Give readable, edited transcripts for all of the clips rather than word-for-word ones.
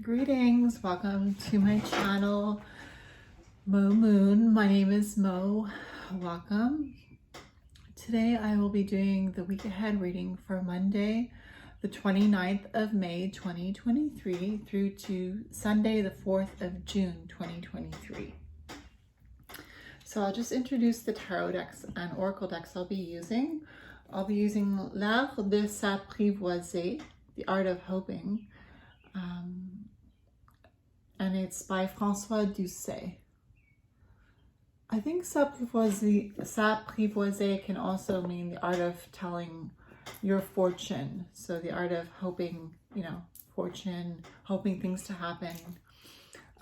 Greetings, welcome to my channel, Mo Moon. My name is Mo. Welcome. Today I will be doing the week ahead reading for Monday, the 29th of May, 2023 through to Sunday, the 4th of June, 2023. So I'll just introduce the tarot decks and oracle decks I'll be using. I'll be using L'Art de s'apprivoiser, the art of hoping. And it's by François Doucet. I think s'apprivoiser can also mean the art of telling your fortune. So the art of hoping, fortune, hoping things to happen.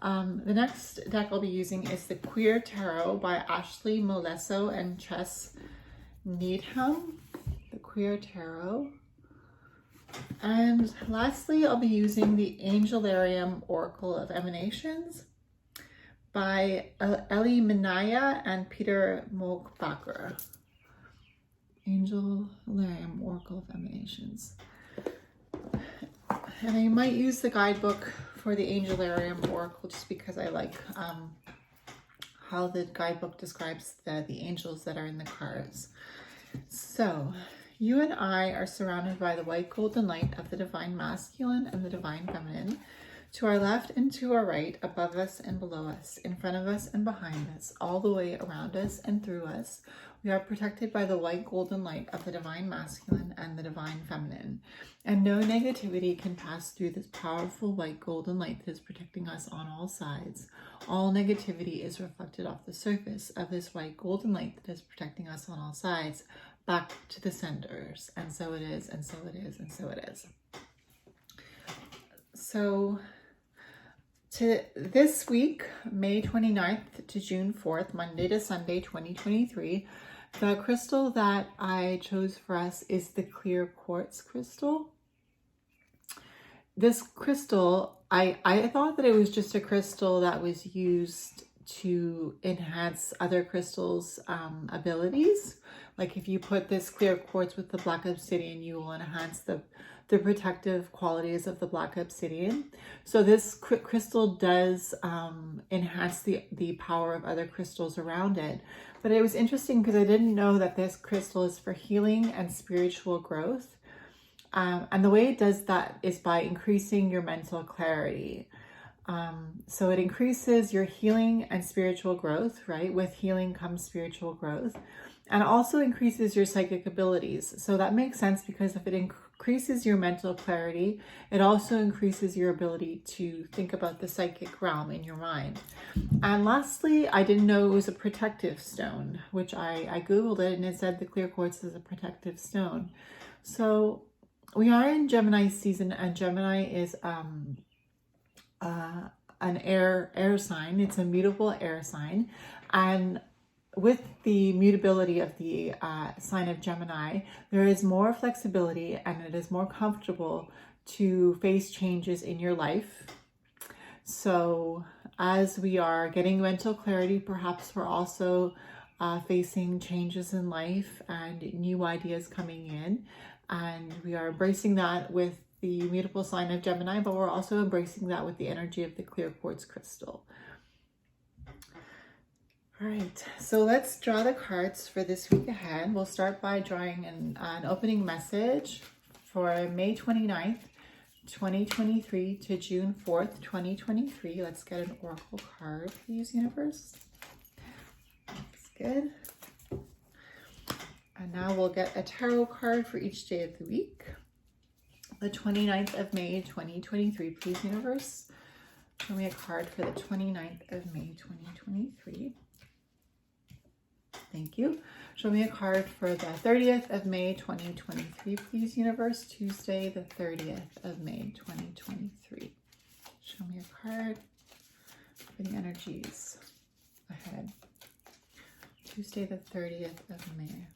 The next deck I'll be using is the Queer Tarot by Ashley Molesso and Chess Needham. The Queer Tarot. And lastly, I'll be using the Angelarium Oracle of Emanations by Ellie Minaya and Peter Molkbacher. Angelarium Oracle of Emanations. And I might use the guidebook for the Angelarium Oracle just because I like how the guidebook describes the angels that are in the cards. So, you and I are surrounded by the white golden light of the divine masculine and the divine feminine. To our left and to our right, above us and below us, in front of us and behind us, all the way around us and through us, we are protected by the white golden light of the divine masculine and the divine feminine. And no negativity can pass through this powerful white golden light that is protecting us on all sides. All negativity is reflected off the surface of this white golden light that is protecting us on all sides, back to the centers. And so it is, and so it is, and so it is. So to this week, May 29th to June 4th, Monday to Sunday, 2023, the crystal that I chose for us is the clear quartz crystal. This crystal, I thought that it was just a crystal that was used to enhance other crystals' abilities. Like if you put this clear quartz with the black obsidian, you will enhance the protective qualities of the black obsidian. So this crystal does enhance the power of other crystals around it. But it was interesting because I didn't know that this crystal is for healing and spiritual growth. And the way it does that is by increasing your mental clarity. So it increases your healing and spiritual growth, right? With healing comes spiritual growth, and also increases your psychic abilities. So that makes sense because if it increases your mental clarity, it also increases your ability to think about the psychic realm in your mind. And lastly, I didn't know it was a protective stone, which I Googled it and it said the clear quartz is a protective stone. So we are in Gemini season, and Gemini is an air sign. It's a mutable air sign, and with the mutability of the sign of Gemini, there is more flexibility and it is more comfortable to face changes in your life. So as we are getting mental clarity, perhaps we're also facing changes in life and new ideas coming in, and we are embracing that with the mutable sign of Gemini, but we're also embracing that with the energy of the clear quartz crystal. All right, so let's draw the cards for this week ahead. We'll start by drawing an opening message for May 29th, 2023 to June 4th, 2023. Let's get an oracle card, please, universe. That's good. And now we'll get a tarot card for each day of the week. The 29th of May, 2023, please, universe. Show me a card for the 29th of May, 2023. Thank you. Show me a card for the 30th of May, 2023, please, universe. Tuesday, the 30th of May, 2023. Show me a card for the energies ahead. Tuesday, the 30th of May.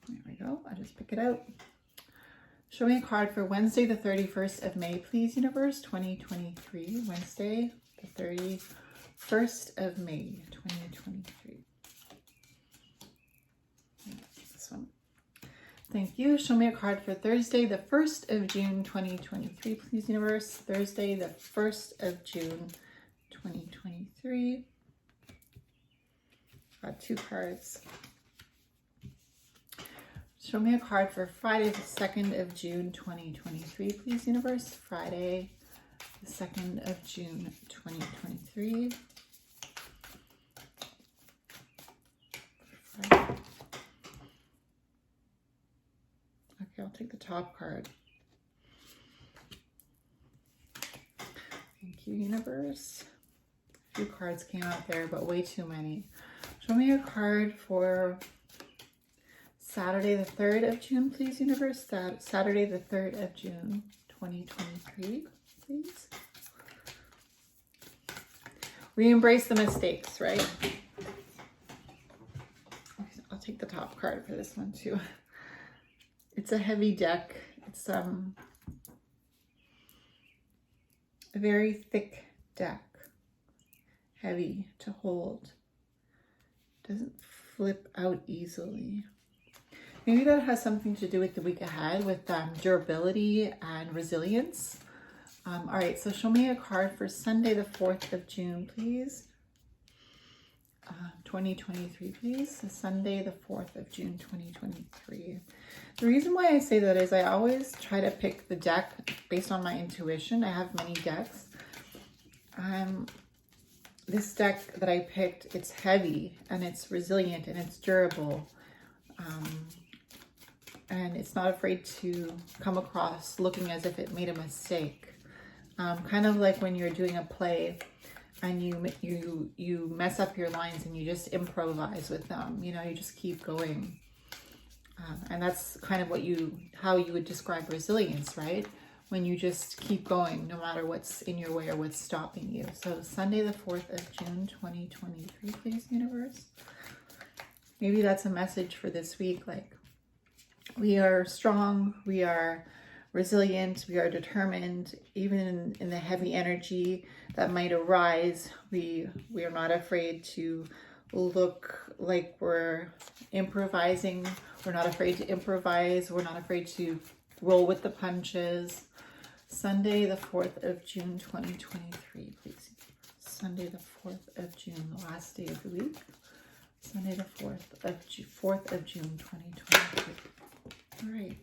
There we go. I'll just pick it out. Show me a card for Wednesday, the 31st of May, please, universe, 2023. Wednesday, the 1st of May, 2023. This one. Thank you. Show me a card for Thursday, the 1st of June, 2023, please, universe. Thursday, the 1st of June, 2023. Got 2 cards. Show me a card for Friday, the 2nd of June, 2023, please, universe. Friday, the 2nd of June, 2023. Friday. Okay, I'll take the top card. Thank you, universe. A few cards came out there, but way too many. Show me a card for Saturday, the 3rd of June, please, universe. Saturday, the 3rd of June, 2023, please. We embrace the mistakes, right? I'll take the top card for this one too. It's a heavy deck. It's a very thick deck. Heavy to hold. Doesn't flip out easily. Maybe that has something to do with the week ahead, with durability and resilience. All right, so show me a card for Sunday, the 4th of June, please. 2023, please. So Sunday, the 4th of June, 2023. The reason why I say that is I always try to pick the deck based on my intuition. I have many decks. This deck that I picked, it's heavy and it's resilient and it's durable. And it's not afraid to come across looking as if it made a mistake. Kind of like when you're doing a play and you mess up your lines and you just improvise with them. You know, you just keep going. And that's kind of how you would describe resilience, right? When you just keep going no matter what's in your way or what's stopping you. So Sunday, the 4th of June, 2023, please, universe. Maybe that's a message for this week, like, we are strong, we are resilient, we are determined, even in the heavy energy that might arise. We are not afraid to look like we're improvising. We're not afraid to improvise. We're not afraid to roll with the punches. Sunday, the 4th of June, 2023, please. Sunday, the 4th of June, the last day of the week. Sunday, the 4th of June, 2023. All right.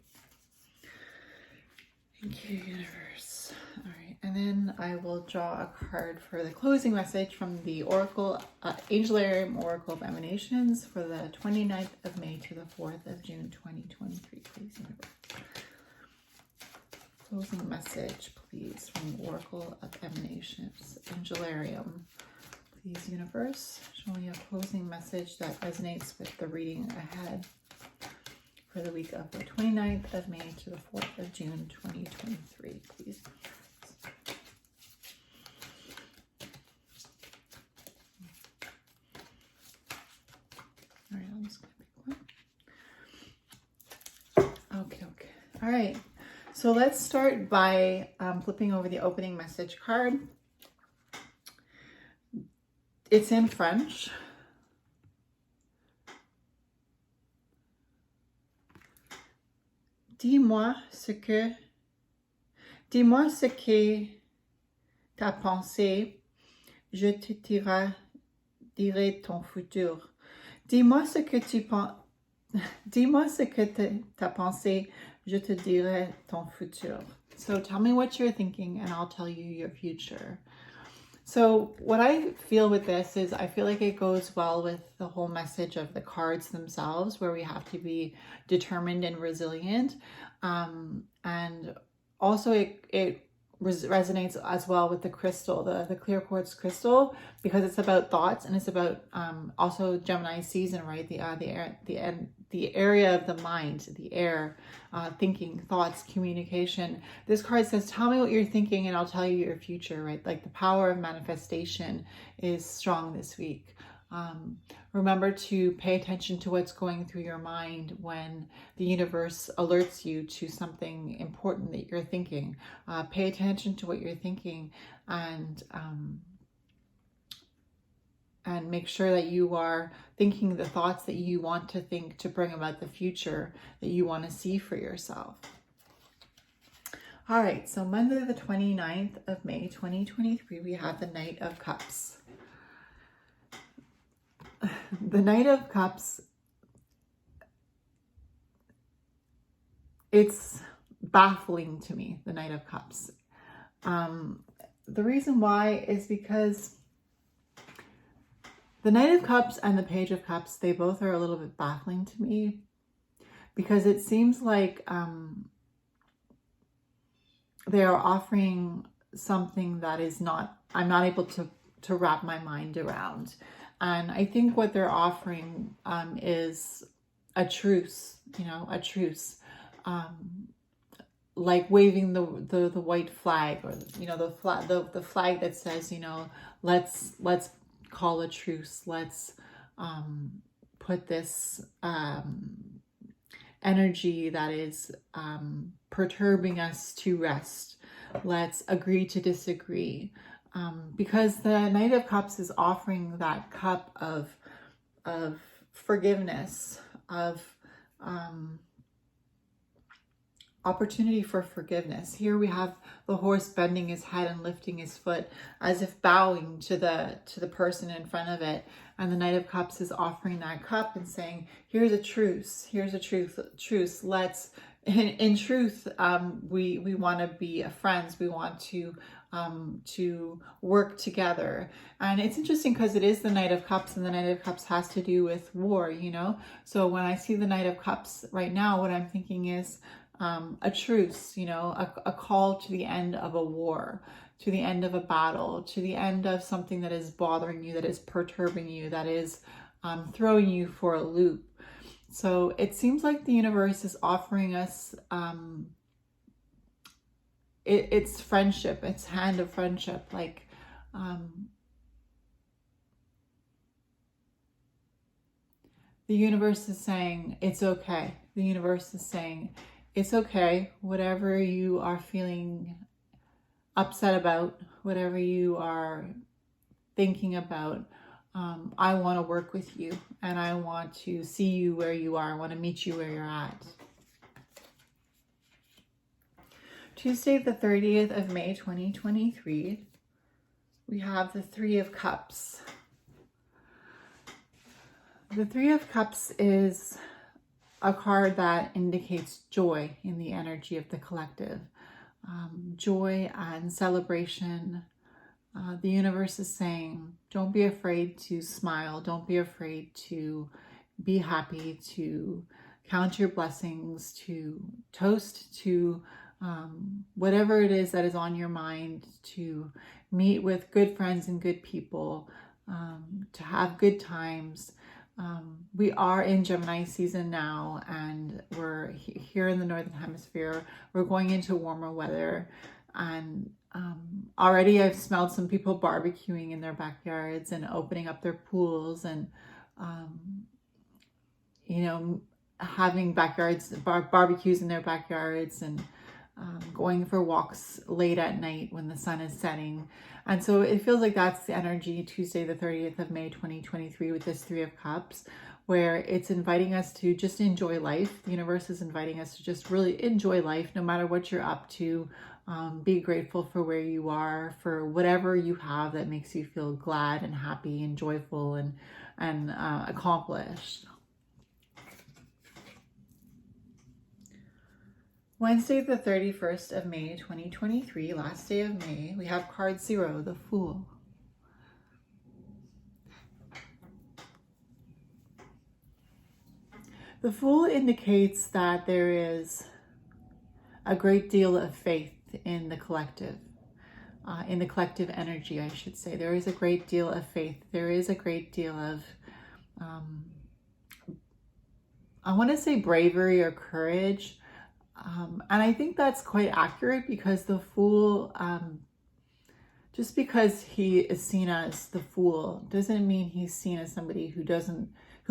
Thank you, universe. All right, and then I will draw a card for the closing message from the Oracle, Angelarium Oracle of Emanations for the 29th of May to the 4th of June, 2023, please, universe. Closing message, please, from the Oracle of Emanations, Angelarium. Please, universe, show me a closing message that resonates with the reading ahead for the week of the 29th of May to the 4th of June, 2023, please. All right, I'm just going to pick one. Okay. All right. So let's start by flipping over the opening message card. It's in French. Dis-moi ce que t'as pensé, je te dirai ton futur. Dis-moi ce que t'as pensé, je te dirai ton futur. So tell me what you're thinking and I'll tell you your future. So what I feel with this is I feel like it goes well with the whole message of the cards themselves, where we have to be determined and resilient. And also it resonates as well with the crystal, the clear quartz crystal, because it's about thoughts and it's about also Gemini season, right? The area of the mind, the air, thinking, thoughts, communication. This card says, tell me what you're thinking and I'll tell you your future, right? Like the power of manifestation is strong this week. Remember to pay attention to what's going through your mind when the universe alerts you to something important that you're thinking. Pay attention to what you're thinking and and make sure that you are thinking the thoughts that you want to think to bring about the future that you want to see for yourself. All right, so Monday the 29th of May 2023, we have the Knight of Cups. The Knight of Cups, it's baffling to me, the Knight of Cups. The reason why is because the Knight of Cups and the Page of Cups, they both are a little bit baffling to me, because it seems like they are offering something that is not, I'm not able to wrap my mind around. And I think what they're offering is a truce, a truce. Like waving the white flag, or the flag that says, let's call a truce, let's put this energy that is perturbing us to rest. Let's agree to disagree, because the Knight of Cups is offering that cup of forgiveness, of opportunity for forgiveness. Here we have the horse bending his head and lifting his foot as if bowing to the person in front of it. And the Knight of Cups is offering that cup and saying, here's a truce, truce. Let's, in truth, we want to be friends. We want to work together. And it's interesting because it is the Knight of Cups, and the Knight of Cups has to do with war, So when I see the Knight of Cups right now, what I'm thinking is, a truce, a call to the end of a war, to the end of a battle, to the end of something that is bothering you, that is perturbing you, that is throwing you for a loop. So it seems like the universe is offering us, it's friendship, it's hand of friendship, like, the universe is saying, it's okay. The universe is saying, it's okay, whatever you are feeling upset about, whatever you are thinking about, I want to work with you, and I want to see you where you are. I want to meet you where you're at. Tuesday, the 30th of May, 2023, we have the Three of Cups. The Three of Cups is a card that indicates joy in the energy of the collective. Joy and celebration. The universe is saying, don't be afraid to smile. Don't be afraid to be happy, to count your blessings, to toast to whatever it is that is on your mind, to meet with good friends and good people, to have good times. We are in Gemini season now, and we're here in the Northern Hemisphere. We're going into warmer weather, and already I've smelled some people barbecuing in their backyards and opening up their pools, and having barbecues in their backyards, and going for walks late at night when the sun is setting. And so it feels like that's the energy Tuesday, the 30th of May, 2023, with this Three of Cups, where it's inviting us to just enjoy life. The universe is inviting us to just really enjoy life, no matter what you're up to. Be grateful for where you are, for whatever you have that makes you feel glad and happy and joyful and accomplished. Wednesday, the 31st of May, 2023, last day of May, we have card 0, the Fool. The Fool indicates that there is a great deal of faith in the collective energy, I should say. There is a great deal of faith. There is a great deal of, I want to say bravery or courage. And I think that's quite accurate, because the Fool, just because he is seen as the Fool doesn't mean he's seen as somebody who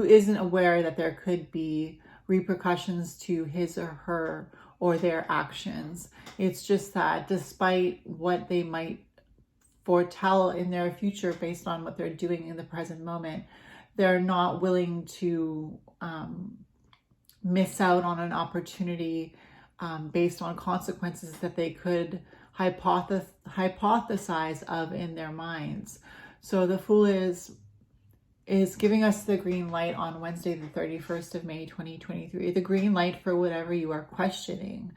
isn't aware that there could be repercussions to his or her or their actions. It's just that despite what they might foretell in their future based on what they're doing in the present moment. They're not willing to miss out on an opportunity based on consequences that they could hypothesize of in their minds. So the Fool is giving us the green light on Wednesday, the 31st of May, 2023, the green light for whatever you are questioning.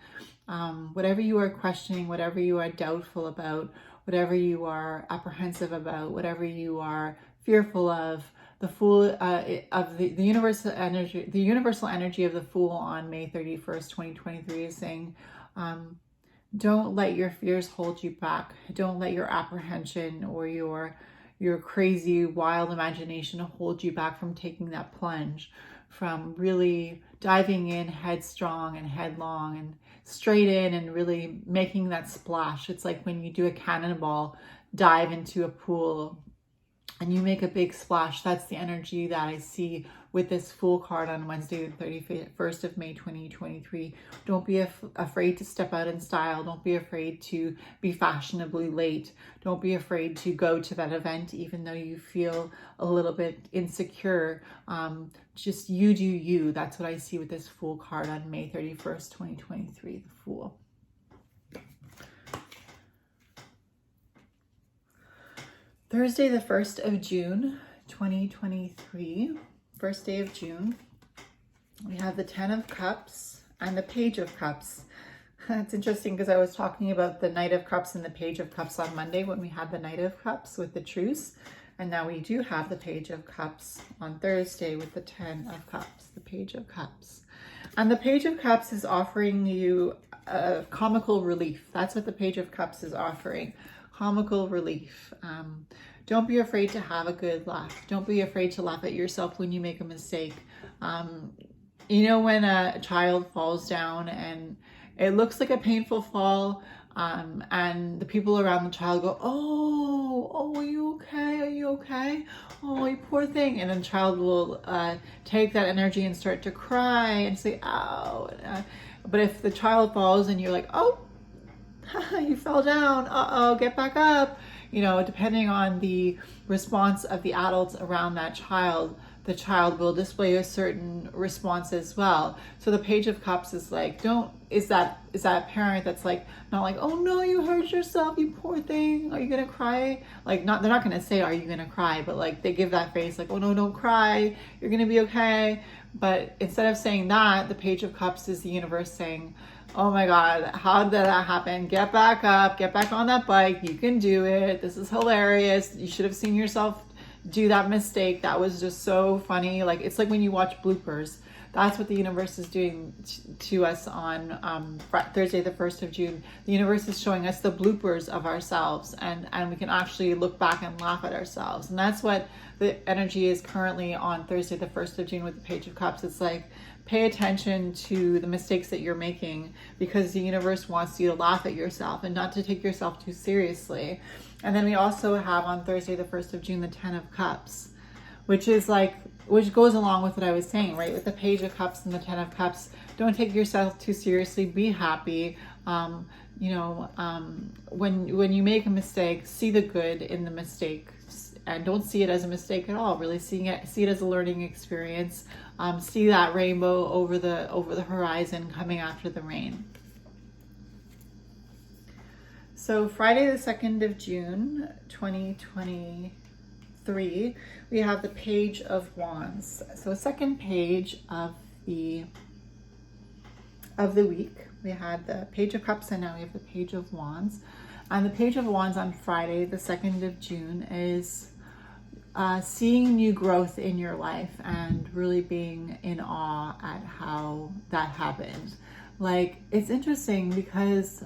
Whatever you are questioning, whatever you are doubtful about, whatever you are apprehensive about, whatever you are fearful of, the Fool of the universal energy of the Fool on May 31st, 2023 is saying, don't let your fears hold you back. Don't let your apprehension or your crazy, wild imagination hold you back from taking that plunge, from really diving in headstrong and headlong and straight in and really making that splash. It's like when you do a cannonball dive into a pool and you make a big splash. That's the energy that I see with this Fool card on Wednesday, the 31st of May, 2023. Don't be afraid to step out in style. Don't be afraid to be fashionably late. Don't be afraid to go to that event, even though you feel a little bit insecure. Just you do you. That's what I see with this Fool card on May 31st, 2023, the Fool. Thursday, the 1st of June, 2023, first day of June, we have the 10 of Cups and the Page of Cups. It's interesting because I was talking about the Knight of Cups and the Page of Cups on Monday when we had the Knight of Cups with the Truce. And now we do have the Page of Cups on Thursday with the 10 of Cups, the Page of Cups. And the Page of Cups is offering you comical relief. That's what the Page of Cups is offering. Comical relief. Don't be afraid to have a good laugh. Don't be afraid to laugh at yourself when you make a mistake. You know, when a child falls down and it looks like a painful fall, and the people around the child go, oh, are you okay? Are you okay? Oh, you poor thing. And then the child will take that energy and start to cry and say, ow. But if the child falls and you're like, oh, you fell down, uh-oh, get back up. You know, depending on the response of the adults around that child, the child will display a certain response as well. So the Page of Cups is like, is that parent that's like, not like, oh no, you hurt yourself, you poor thing, are you gonna cry? Like, they're not gonna say, are you gonna cry? But like, they give that face like, oh no, don't cry, you're gonna be okay. But instead of saying that, the Page of Cups is the universe saying, oh my God, how did that happen? Get back up, get back on that bike. You can do it. This is hilarious. You should have seen yourself do that mistake. That was just so funny. Like, it's like when you watch bloopers. That's what the universe is doing to us on Thursday, the 1st of June. The universe is showing us the bloopers of ourselves, and we can actually look back and laugh at ourselves. And that's what the energy is currently on Thursday, the 1st of June with the Page of Cups. It's like, pay attention to the mistakes that you're making, because the universe wants you to laugh at yourself and not to take yourself too seriously. And then we also have on Thursday, the 1st of June, the 10 of Cups, which goes along with what I was saying, right? With the Page of Cups and the 10 of Cups, don't take yourself too seriously. Be happy. When you make a mistake, see the good in the mistake, and don't see it as a mistake at all. Really see it as a learning experience. See that rainbow over the horizon coming after the rain. So Friday, the 2nd of June, 2023, we have the Page of Wands. So second page of the week. We had the Page of Cups and now we have the Page of Wands. And the Page of Wands on Friday, the 2nd of June, is seeing new growth in your life and really being in awe at how that happened. Like, it's interesting because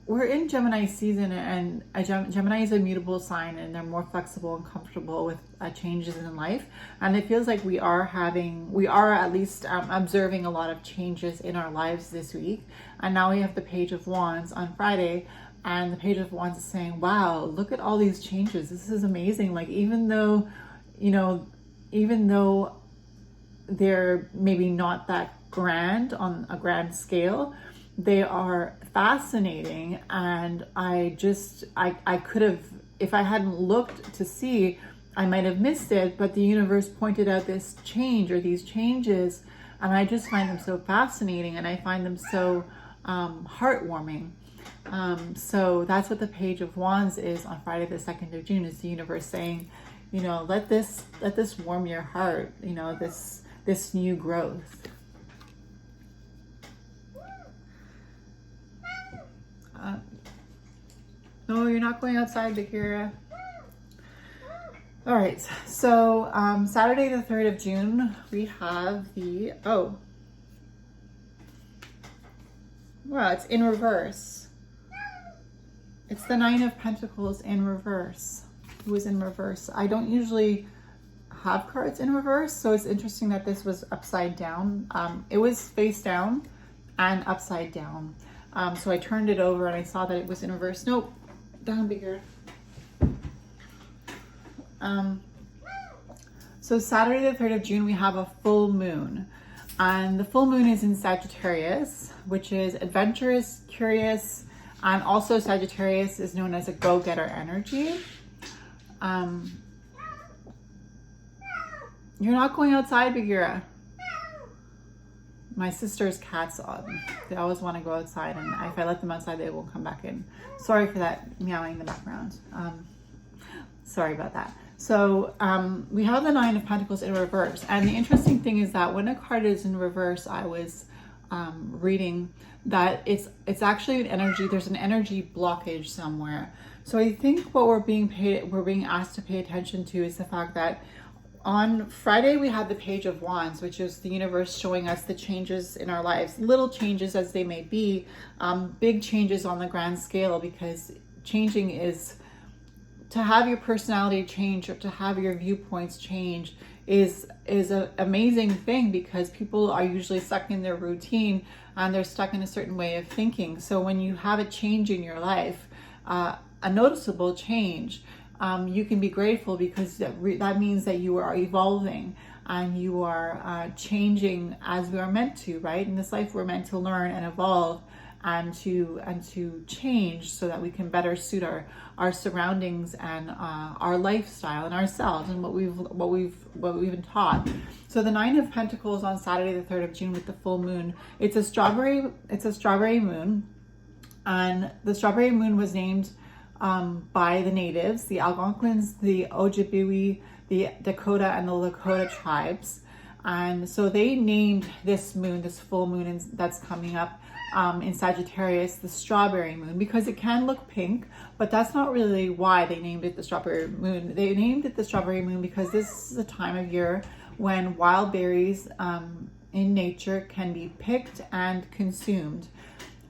we're in Gemini season, and Gemini is a mutable sign, and they're more flexible and comfortable with changes in life. And it feels like we are at least observing a lot of changes in our lives this week. And now we have the Page of Wands on Friday, and the Page of Wands is saying, wow, look at all these changes. This is amazing. Like, even though they're maybe not that grand on a grand scale, they are fascinating, and I could have, if I hadn't looked to see, I might have missed it, but the universe pointed out this change or these changes, and I just find them so fascinating, and I find them so heartwarming. So that's what the Page of Wands is on Friday the 2nd of June, is the universe saying, you know, let this warm your heart, you know, this new growth. No, you're not going outside, Bakira. All right, so Saturday the 3rd of June, we have the, well, it's in reverse. It's the 9 of Pentacles in reverse. It was in reverse. I don't usually have cards in reverse, so it's interesting that this was upside down. It was face down and upside down. So I turned it over and I saw that it was in reverse. Nope, down bigger. So Saturday the 3rd of June, we have a full moon. And the full moon is in Sagittarius, which is adventurous, curious, and also Sagittarius is known as a go-getter energy. You're not going outside, Bagheera. My sister's cats, they always want to go outside, and if I let them outside, they won't come back in. Sorry for that meowing in the background. Sorry about that. So we have the 9 of Pentacles in reverse. And the interesting thing is that when a card is in reverse, I was reading that it's actually an energy, there's an energy blockage somewhere. So I think what we're being asked to pay attention to is the fact that on Friday, we had the Page of Wands, which is the universe showing us the changes in our lives, little changes as they may be, big changes on the grand scale, because changing is, to have your personality change or to have your viewpoints change is an amazing thing, because people are usually stuck in their routine and they're stuck in a certain way of thinking. So when you have a change in your life, a noticeable change, you can be grateful, because that means that you are evolving and you are changing as we are meant to, right? In this life, we're meant to learn and evolve and to change so that we can better suit our surroundings and our lifestyle and ourselves and what we've been taught. So the 9 of Pentacles on Saturday the 3rd of June with the full moon, it's a strawberry moon, and the strawberry moon was named by the natives, the Algonquins, the Ojibwe, the Dakota, and the Lakota tribes. And so they named this moon, this full moon that's coming up in Sagittarius, the strawberry moon, because it can look pink, but that's not really why they named it the strawberry moon. They named it the strawberry moon because this is a time of year when wild berries in nature can be picked and consumed.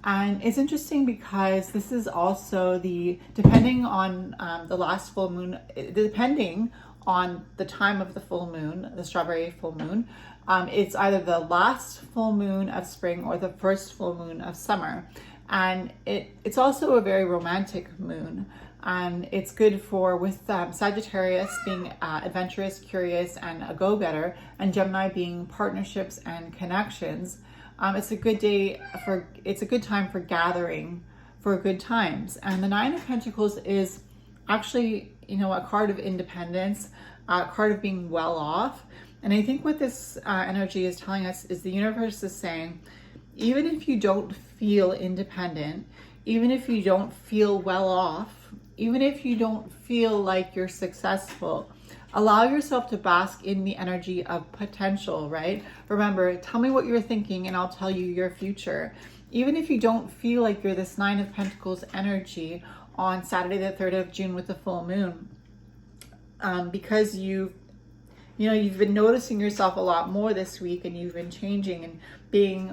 And it's interesting because this is also depending on the last full moon, depending on the time of the full moon, the strawberry full moon, it's either the last full moon of spring or the first full moon of summer. And it's also a very romantic moon. And it's good with Sagittarius being adventurous, curious, and a go-getter, and Gemini being partnerships and connections. It's a good time for gathering, for good times. And the 9 of Pentacles is actually, a card of independence, a card of being well off. And I think what this energy is telling us is the universe is saying, even if you don't feel independent, even if you don't feel well off, even if you don't feel like you're successful, allow yourself to bask in the energy of potential, right? Remember, tell me what you're thinking and I'll tell you your future. Even if you don't feel like you're this 9 of Pentacles energy on Saturday the 3rd of June with the full moon, because you've been noticing yourself a lot more this week, and you've been changing and being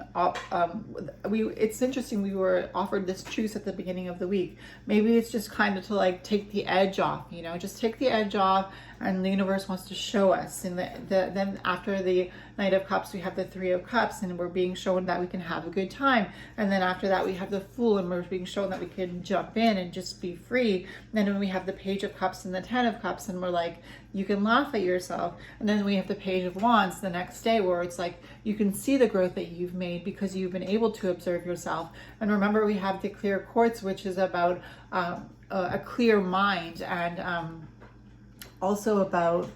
it's interesting, we were offered this truce at the beginning of the week. Maybe it's just kind of to take the edge off, just take the edge off, and the universe wants to show us. And then after the Knight of Cups, we have the 3 of Cups, and we're being shown that we can have a good time. And then after that, we have the Fool, and we're being shown that we can jump in and just be free. And then when we have the Page of Cups and the 10 of Cups, and we're like, you can laugh at yourself. And then we have the Page of Wands the next day, where it's like, you can see the growth that that you've made because you've been able to observe yourself. And remember, we have the clear quartz, which is about a clear mind, and also about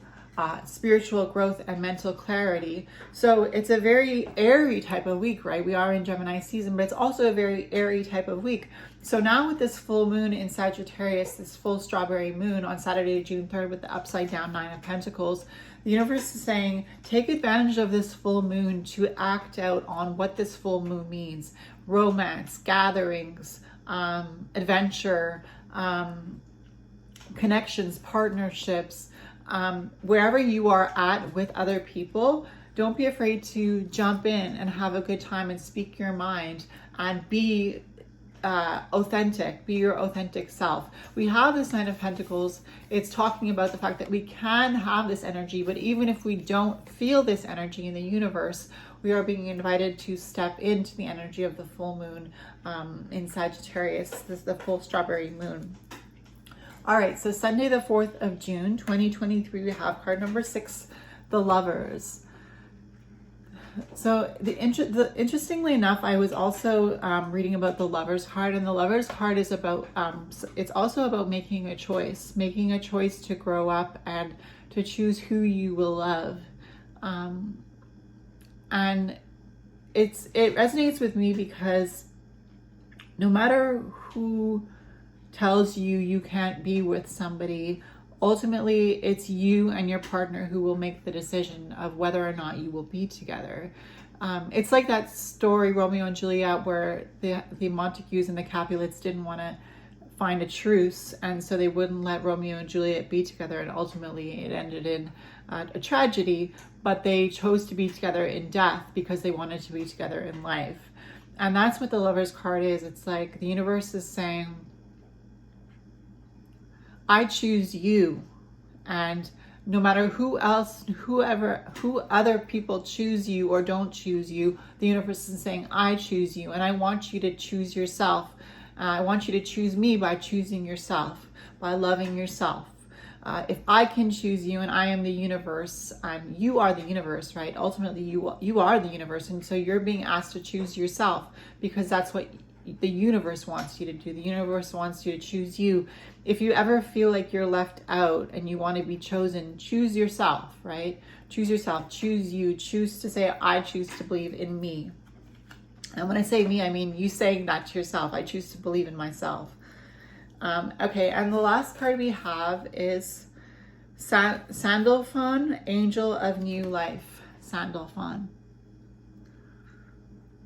spiritual growth and mental clarity. So it's a very airy type of week, right? We are in Gemini season, but it's also a very airy type of week. So now with this full moon in Sagittarius, this full strawberry moon on Saturday, June 3rd, with the upside down Nine of Pentacles, the universe is saying, take advantage of this full moon to act out on what this full moon means. Romance, gatherings, adventure, connections, partnerships, wherever you are at with other people. Don't be afraid to jump in and have a good time and speak your mind and be authentic, be your authentic self. We have this Nine of Pentacles. It's talking about the fact that we can have this energy, but even if we don't feel this energy in the universe, we are being invited to step into the energy of the full moon in Sagittarius. This is the full strawberry moon. All right, so Sunday, the 4th of June, 2023, we have card number 6, the Lovers. So interestingly enough, I was also reading about the Lovers card, and the Lovers card is about, it's also about making a choice to grow up and to choose who you will love. And it resonates with me because no matter who tells you you can't be with somebody, ultimately it's you and your partner who will make the decision of whether or not you will be together. It's like that story, Romeo and Juliet, where the Montagues and the Capulets didn't want to find a truce, and so they wouldn't let Romeo and Juliet be together, and ultimately it ended in a tragedy, but they chose to be together in death because they wanted to be together in life. And that's what the Lovers card is. It's like the universe is saying, I choose you, and no matter who other people choose you or don't choose you, the universe is saying, I choose you, and I want you to choose yourself. I want you to choose me by choosing yourself, by loving yourself. If I can choose you, and I am the universe, and you are the universe, right? Ultimately, you are the universe, and so you're being asked to choose yourself because that's what the universe wants you to do. The universe wants you to choose you. If you ever feel like you're left out and you want to be chosen, choose yourself, right? Choose yourself, choose you, choose to say, I choose to believe in me. And when I say me, I mean you saying that to yourself. I choose to believe in myself. Okay, and the last card we have is Sandalphon, Angel of New Life. Sandalphon,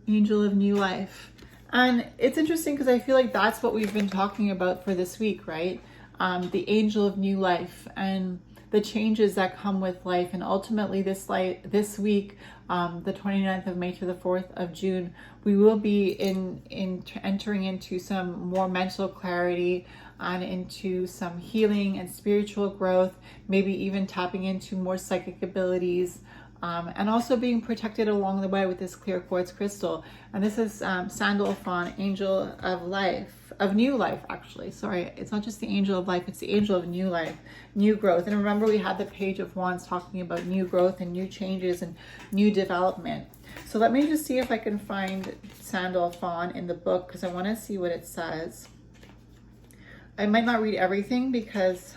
Angel of New Life. And it's interesting because I feel like that's what we've been talking about for this week, right? The angel of new life and the changes that come with life. And ultimately this week, the 29th of May to the 4th of June, we will be entering into some more mental clarity and into some healing and spiritual growth, maybe even tapping into more psychic abilities. And also being protected along the way with this clear quartz crystal. And this is Sandalphon, Angel of Life, of New Life, actually. Sorry, it's not just the Angel of Life, it's the Angel of New Life, new growth. And remember, we had the Page of Wands talking about new growth and new changes and new development. So let me just see if I can find Sandalphon in the book, because I want to see what it says. I might not read everything because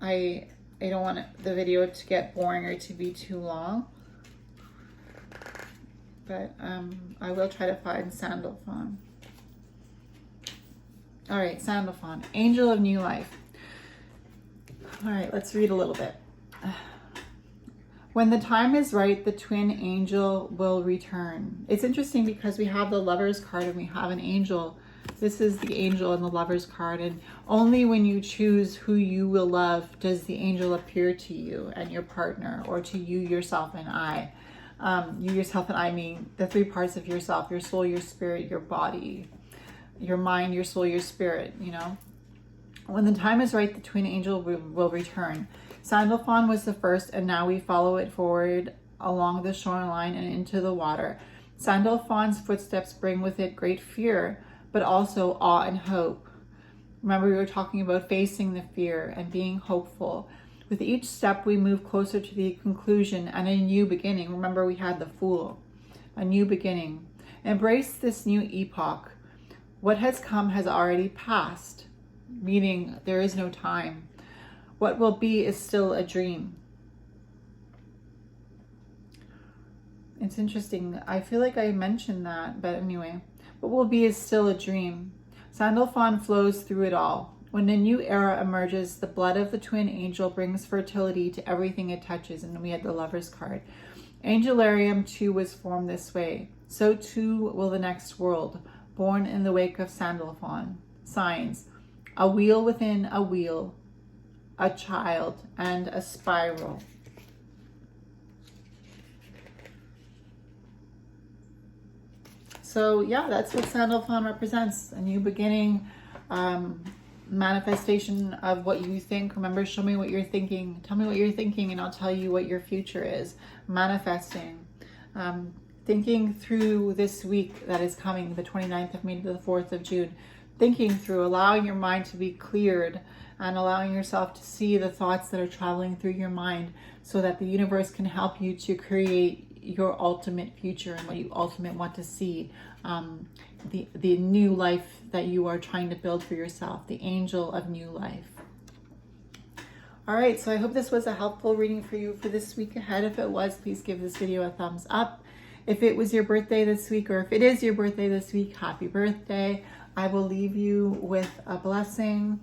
I don't want the video to get boring or to be too long, but I will try to find Sandalphon. All right, Sandalphon, Angel of New Life. All right, let's read a little bit. When the time is right, the twin angel will return. It's interesting because we have the Lovers card and we have an angel. This is the angel in the Lovers card, and only when you choose who you will love does the angel appear to you and your partner, or to you, yourself, and I. You, yourself, and I mean the three parts of yourself: your soul, your spirit, your body, your mind, your soul, your spirit, you know. When the time is right, the twin angel will return. Sandalphon was the first, and now we follow it forward along the shoreline and into the water. Sandalphon's footsteps bring with it great fear, but also awe and hope. Remember, we were talking about facing the fear and being hopeful. With each step, we move closer to the conclusion and a new beginning. Remember, we had the Fool, a new beginning. Embrace this new epoch. What has come has already passed, meaning there is no time. What will be is still a dream. It's interesting. I feel like I mentioned that, but anyway. What will be is still a dream. Sandalphon flows through it all. When a new era emerges, the blood of the twin angel brings fertility to everything it touches. And we had the Lover's card. Angelarium too was formed this way. So too will the next world, born in the wake of Sandalphon. Signs: a wheel within a wheel, a child, and a spiral. So yeah, that's what Sandalphon represents. A new beginning, manifestation of what you think. Remember, show me what you're thinking. Tell me what you're thinking and I'll tell you what your future is. Manifesting. Thinking through this week that is coming, the 29th of May to the 4th of June. Thinking through, allowing your mind to be cleared and allowing yourself to see the thoughts that are traveling through your mind so that the universe can help you to create your ultimate future and what you ultimately want to see, the new life that you are trying to build for yourself, the angel of new life. All right, so I hope this was a helpful reading for you for this week ahead. If it was, please give this video a thumbs up. If it was your birthday this week, or if it is your birthday this week, happy birthday. I will leave you with a blessing.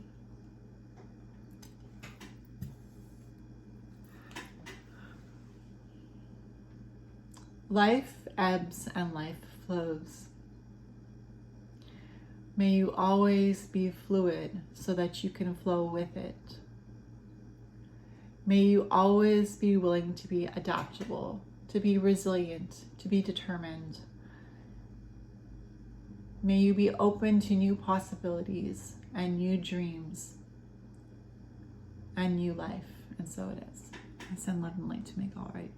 Life ebbs and life flows. May you always be fluid so that you can flow with it. May you always be willing to be adaptable, to be resilient, to be determined. May you be open to new possibilities and new dreams and new life. And so it is. I send love and light to make all right.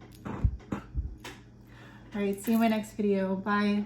All right, see you in my next video. Bye.